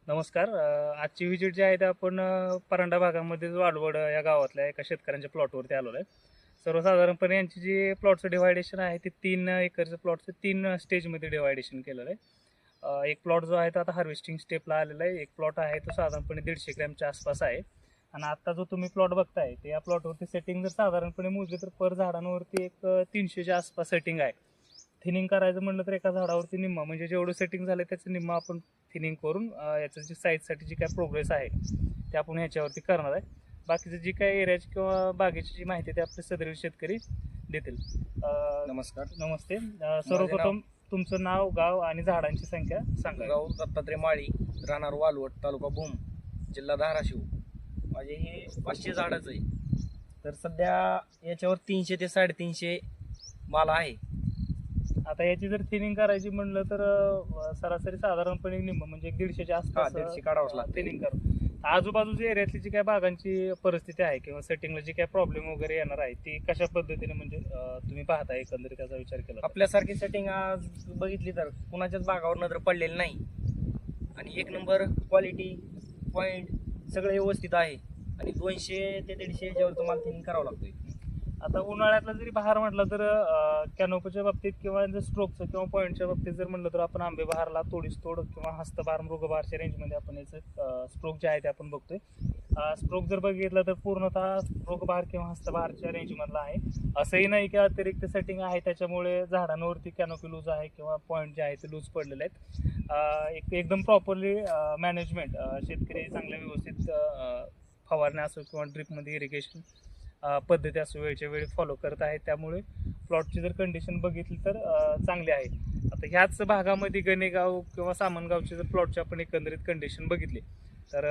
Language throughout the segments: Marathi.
नमस्कार. आजची व्हिजिट जी आहे ते आपण परांडा भागामध्ये वालवड या गावातल्या एका शेतकऱ्यांच्या प्लॉटवरती आलेलो आहे. सर्वसाधारणपणे यांची जी प्लॉटचं डिवायडेशन आहे ते 3 एकरचं प्लॉटचं 3 स्टेजमध्ये डिवायडेशन केलेलं आहे. एक प्लॉट जो आहे तो आता हार्वेस्टिंग स्टेपला आलेला आहे. एक प्लॉट आहे तो साधारणपणे 150 ग्रॅमच्या आसपास आहे. आणि आता जो तुम्ही प्लॉट बघताय ते या प्लॉटवरती सेटिंग जर साधारणपणे मोजली तर पर झाडांवरती एक 300च्या आसपास सेटिंग आहे. थिनिंग करायचं म्हणलं तर एका झाडावरती निम्मा म्हणजे जेवढं सेटिंग झालं त्याचं निम्मा आपण थिनिंग करून याचं जी साईजसाठी जी काय प्रोग्रेस आहे ते आपण ह्याच्यावरती करणार आहे. बाकीचं जी काय एरियाची किंवा बागेची जी माहिती आहे ते आपले सदरील शेतकरी देतील. नमस्कार. नमस्ते. सर्वप्रथम तुमचं नाव, गाव आणि झाडांची संख्या सांगा. गाव दत्तात्रय माळी, राहणार वालवड, तालुका भूम, जिल्हा धाराशिव. माझे हे 500 झाडाचं आहे. तर सध्या याच्यावर 300 ते 350 माल आहे. आता याची जर थिनिंग करायची म्हणलं तर सरासरी साधारणपणे निम्म म्हणजे 150च्या आसपास 150 काढावंच लागतं. थिनिंग करून आजूबाजूच्या एरियातली जी काय बागांची परिस्थिती आहे किंवा सेटिंगला जी काय प्रॉब्लेम वगैरे येणार आहे ती कशा पद्धतीने म्हणजे तुम्ही पाहता एकंदरीत त्याचा विचार केला? आपल्यासारखी सेटिंग आज बघितली तर कुणाच्याच बागावर नजर पडलेली नाही. आणि एक नंबर क्वालिटी पॉईंट सगळं व्यवस्थित आहे. आणि 200 ते 150 याच्यावर तुम्हाला थिनिंग करावं लागतोय. आता उन्हाळ्यातला जरी बहार म्हटलं तर कॅनोपीच्या बाबतीत किंवा जर स्ट्रोकचं किंवा पॉईंटच्या बाबतीत जर म्हणलं तर आपण आंबे बहारला तोडीस तोड किंवा हस्तबहार मृगबहारच्या रेंजमध्ये आपण याचं स्ट्रोक जे आहे ते आपण बघतोय. स्ट्रोक जर बघितलं तर पूर्णतः मृगबहार किंवा हस्तबहारच्या रेंजमधला आहे. असंही नाही की अतिरिक्त सेटिंग आहे त्याच्यामुळे झाडांवरती कॅनोपी लूज आहे किंवा पॉईंट जे आहे ते लूज पडलेले आहेत. एकदम प्रॉपरली मॅनेजमेंट शेतकरी चांगल्या व्यवस्थित फवारण्या असो किंवा ड्रिपमध्ये इरिगेशन पद्धती असो वेळच्या वेळी फॉलो करत आहे. त्यामुळे प्लॉटची जर कंडिशन बघितली तर चांगली आहे. आता ह्याच भागामध्ये गणेगाव किंवा सामनगावची जर प्लॉटची आपण एकंदरीत कंडिशन बघितली तर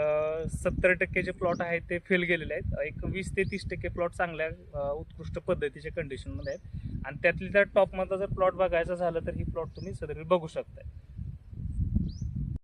70% जे प्लॉट आहेत ते फेल गेलेले आहेत. एक 20 ते 30% प्लॉट चांगल्या उत्कृष्ट पद्धतीच्या कंडिशनमध्ये आहेत. आणि त्यातली त्या टॉपमधला जर प्लॉट बघायचा झालं तर ही प्लॉट तुम्ही सदरील बघू शकताय.